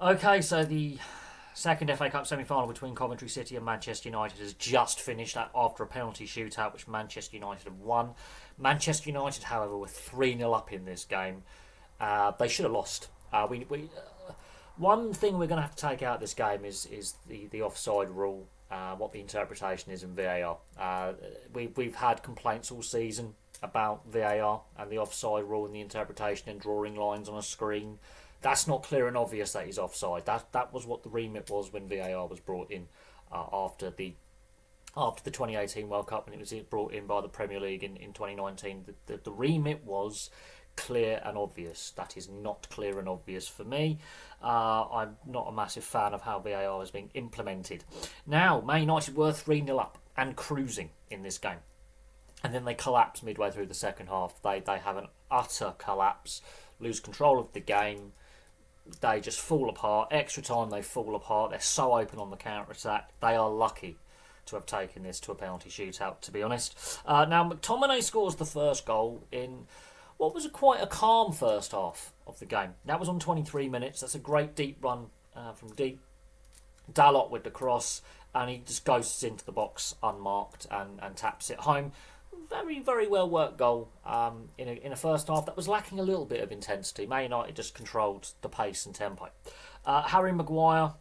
Okay, so the second FA Cup semi-final between Coventry City and Manchester United has just finished after a penalty shootout, which Manchester United have won. Manchester United, however, were 3-0 up in this game. They should have lost. One thing we're going to have to take out of this game is the offside rule, what the interpretation is in VAR. We've had complaints all season about VAR and the offside rule and the interpretation and drawing lines on a screen. That's not clear and obvious that he's offside. That was what the remit was when VAR was brought in after the 2018 World Cup, and it was brought in by the Premier League in 2019. The remit was clear and obvious. That is not clear and obvious for me. I'm not a massive fan of how VAR is being implemented. Now, Man United were 3-0 up and cruising in this game. And then they collapse midway through the second half. They have an utter collapse, lose control of the game. They just fall apart. Extra time, they fall apart. They're so open on the counter-attack. They are lucky to have taken this to a penalty shootout, to be honest. Now, McTominay scores the first goal in what was quite a calm first half of the game. That was on 23 minutes. That's a great deep run from deep. Dalot with the cross, and he just goes into the box unmarked and taps it home. Very, very well worked goal in a first half that was lacking a little bit of intensity. Man United just controlled the pace and tempo. Harry Maguire,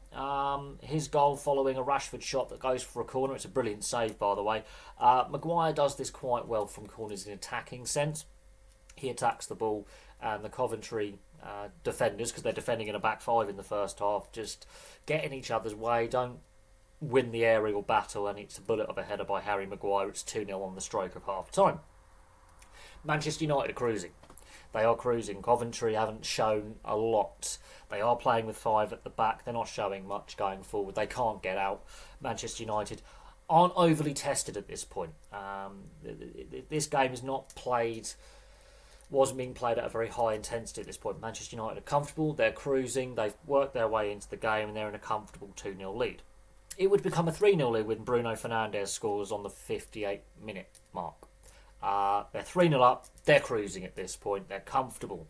his goal following a Rashford shot that goes for a corner. It's a brilliant save, by the way. Maguire does this quite well from corners in attacking sense. He attacks the ball, and the Coventry defenders, because they're defending in a back five in the first half, just get in each other's way, don't win the aerial battle, and it's a bullet of a header by Harry Maguire. It's 2-0 on the stroke of half time. Manchester United are cruising. They are cruising. Coventry haven't shown a lot. They are playing with five at the back. They're not showing much going forward. They can't get out. Manchester United aren't overly tested at this point. This game is not played... wasn't being played at a very high intensity at this point. Manchester United are comfortable. They're cruising. They've worked their way into the game, and they're in a comfortable 2-0 lead. It would become a 3-0 lead when Bruno Fernandes scores on the 58-minute mark. They're 3-0 up. They're cruising at this point. They're comfortable.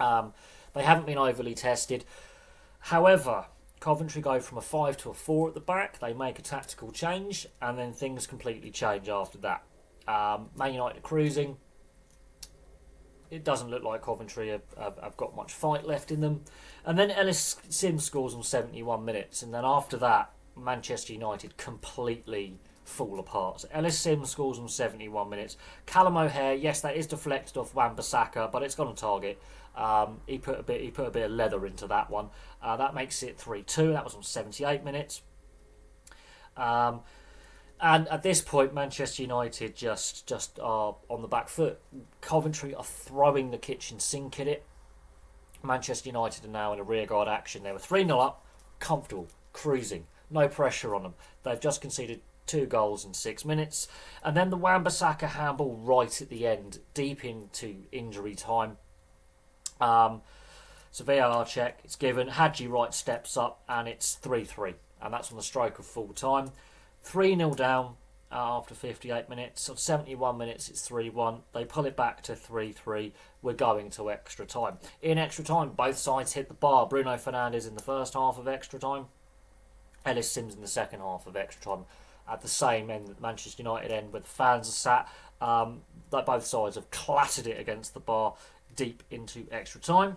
They haven't been overly tested. However, Coventry go from a 5 to a 4 at the back. They make a tactical change, and then things completely change after that. Man United are cruising. It doesn't look like Coventry have got much fight left in them. And then Ellis Sims scores on 71 minutes. And then after that, Manchester United completely fall apart. So Ellis Sims scores on 71 minutes. Callum O'Hare, yes, that is deflected off Wan-Bissaka, but it's gone on target. He put a bit of leather into that one. That makes it 3-2. That was on 78 minutes. And at this point, Manchester United just are on the back foot. Coventry are throwing the kitchen sink at it. Manchester United are now in a rearguard action. They were 3-0 up, comfortable, cruising, no pressure on them. They've just conceded 2 goals in 6 minutes. And then the Wan-Bissaka handball right at the end, deep into injury time. So VAR check, it's given. Hadji Wright steps up, and it's 3-3. And that's on the stroke of full time. 3-0 down after 58 minutes. So 71 minutes, it's 3-1. They pull it back to 3-3. We're going to extra time. In extra time, both sides hit the bar. Bruno Fernandes in the first half of extra time. Ellis Sims in the second half of extra time. At the same end, the Manchester United end, where the fans are sat. That both sides have clattered it against the bar deep into extra time.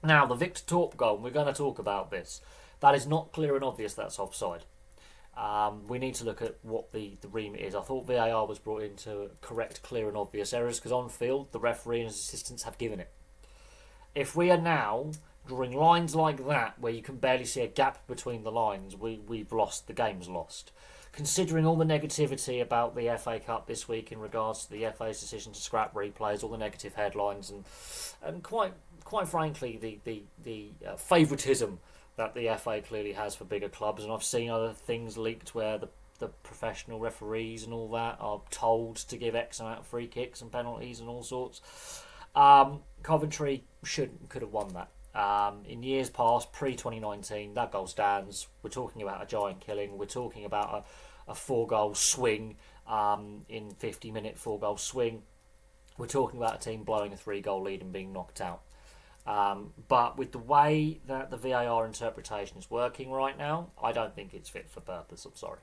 Now, the Victor Torp goal, and we're going to talk about this. That is not clear and obvious that's offside. We need to look at what the remit is. I thought VAR was brought in to correct clear and obvious errors, because on field, the referee and his assistants have given it. If we are now drawing lines like that, where you can barely see a gap between the lines, we've lost. The game's lost. Considering all the negativity about the FA Cup this week in regards to the FA's decision to scrap replays, all the negative headlines, and quite frankly, the favouritism that the FA clearly has for bigger clubs, and I've seen other things leaked where the professional referees and all that are told to give X amount of free kicks and penalties and all sorts. Coventry could have won that. In years past, pre-2019, that goal stands. We're talking about a giant killing. We're talking about a 4-goal swing in 50-minute 4-goal swing. We're talking about a team blowing a 3-goal lead and being knocked out. But with the way that the VAR interpretation is working right now, I don't think it's fit for purpose. I'm sorry.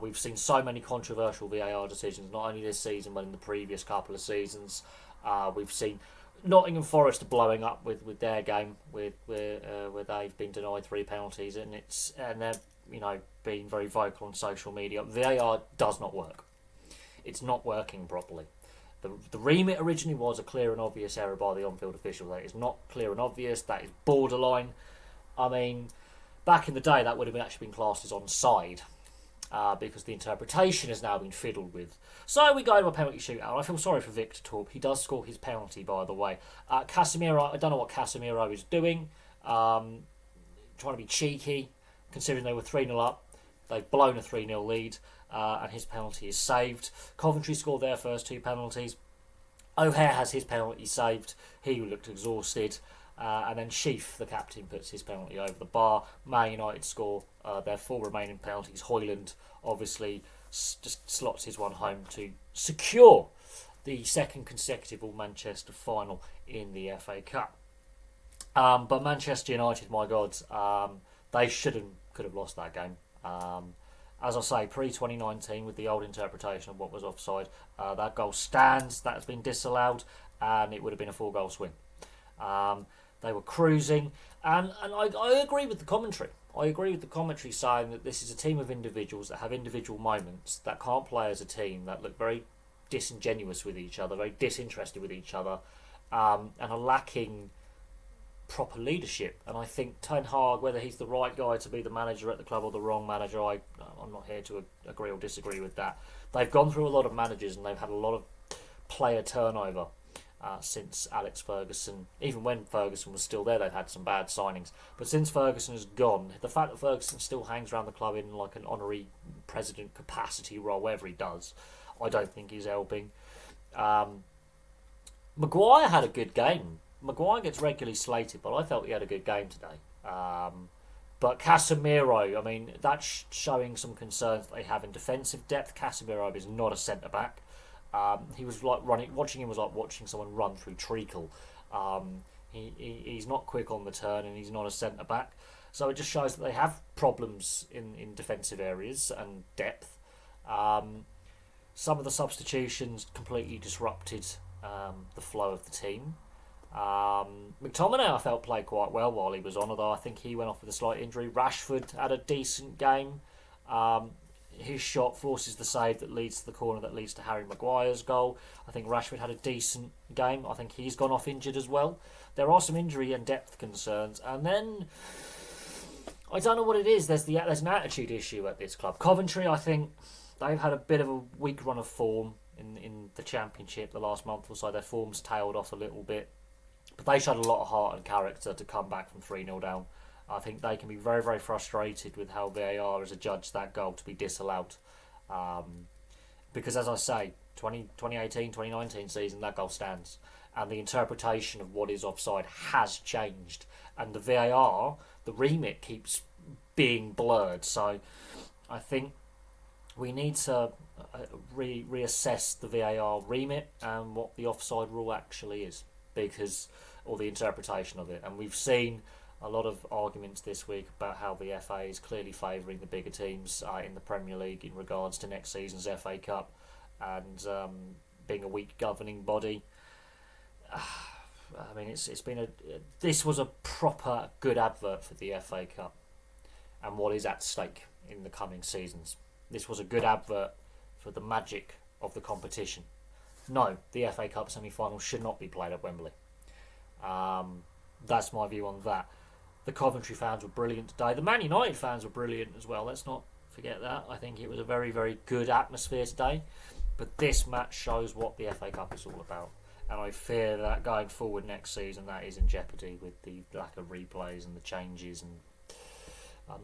We've seen so many controversial VAR decisions, not only this season but in the previous couple of seasons. We've seen Nottingham Forest blowing up with their game, where they've been denied 3 penalties, and they're being very vocal on social media. VAR does not work. It's not working properly. The remit originally was a clear and obvious error by the on-field official. That is not clear and obvious. That is borderline. I mean, back in the day, that would have actually been classed as onside. Because the interpretation has now been fiddled with. So we go to a penalty shootout. I feel sorry for Victor Torp. He does score his penalty, by the way. Casemiro, I don't know what Casemiro is doing. Trying to be cheeky, considering they were 3-0 up. They've blown a 3-0 lead, and his penalty is saved. Coventry scored their first 2 penalties. O'Hare has his penalty saved. He looked exhausted. And then Sheaf, the captain, puts his penalty over the bar. Man United score their 4 remaining penalties. Hoyland obviously just slots his one home to secure the second consecutive All-Manchester final in the FA Cup. But Manchester United, my God, they could have lost that game. As I say, pre-2019, with the old interpretation of what was offside, that goal stands. That has been disallowed, and it would have been a 4-goal swing. They were cruising, and I agree with the commentary. I agree with the commentary saying that this is a team of individuals that have individual moments, that can't play as a team, that look very disingenuous with each other, very disinterested with each other, and are lacking proper leadership. And I think Ten Hag, whether he's the right guy to be the manager at the club or the wrong manager, I'm not here to agree or disagree with that. They've gone through a lot of managers and they've had a lot of player turnover. Since Alex Ferguson, even when Ferguson was still there, they've had some bad signings. But since Ferguson has gone, the fact that Ferguson still hangs around the club in like an honorary president capacity role, whatever he does, I don't think he's helping. Maguire had a good game. Maguire gets regularly slated, but I felt he had a good game today. But Casemiro, I mean, that's showing some concerns that they have in defensive depth. Casemiro is not a centre-back. He was like watching him was like watching someone run through treacle. He's not quick on the turn, and he's not a centre back. So it just shows that they have problems in defensive areas and depth. Some of the substitutions completely disrupted the flow of the team. McTominay, I felt, played quite well while he was on, although I think he went off with a slight injury. Rashford had a decent game. His shot forces the save that leads to the corner that leads to Harry Maguire's goal. I think Rashford had a decent game. I think he's gone off injured as well. There are some injury and depth concerns. And then, I don't know what it is. There's an attitude issue at this club. Coventry, I think, they've had a bit of a weak run of form in the Championship the last month or so. Their form's tailed off a little bit. But they showed a lot of heart and character to come back from 3-0 down. I think they can be very, very frustrated with how VAR has adjudged that goal to be disallowed. Because, as I say, 2018, 2019 season, that goal stands. And the interpretation of what is offside has changed. And the VAR, the remit keeps being blurred. So I think we need to reassess the VAR remit and what the offside rule actually is. Or the interpretation of it. And we've seen a lot of arguments this week about how the FA is clearly favouring the bigger teams in the Premier League in regards to next season's FA Cup and being a weak governing body. I mean, this was a proper good advert for the FA Cup and what is at stake in the coming seasons. This was a good advert for the magic of the competition. No, the FA Cup semi-final should not be played at Wembley. That's my view on that. The Coventry fans were brilliant today. The Man United fans were brilliant as well. Let's not forget that. I think it was a very, very good atmosphere today. But this match shows what the FA Cup is all about. And I fear that going forward next season, that is in jeopardy with the lack of replays and the changes. And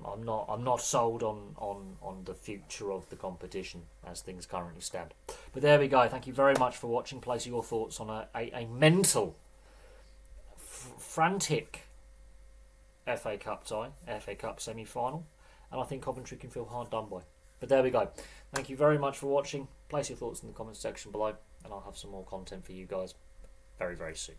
I'm not sold on the future of the competition as things currently stand. But there we go. Thank you very much for watching. Place your thoughts on a mental, frantic FA Cup tie, FA Cup semi-final, and I think Coventry can feel hard done by. But there we go. Thank you very much for watching. Place your thoughts in the comments section below, and I'll have some more content for you guys very, very soon.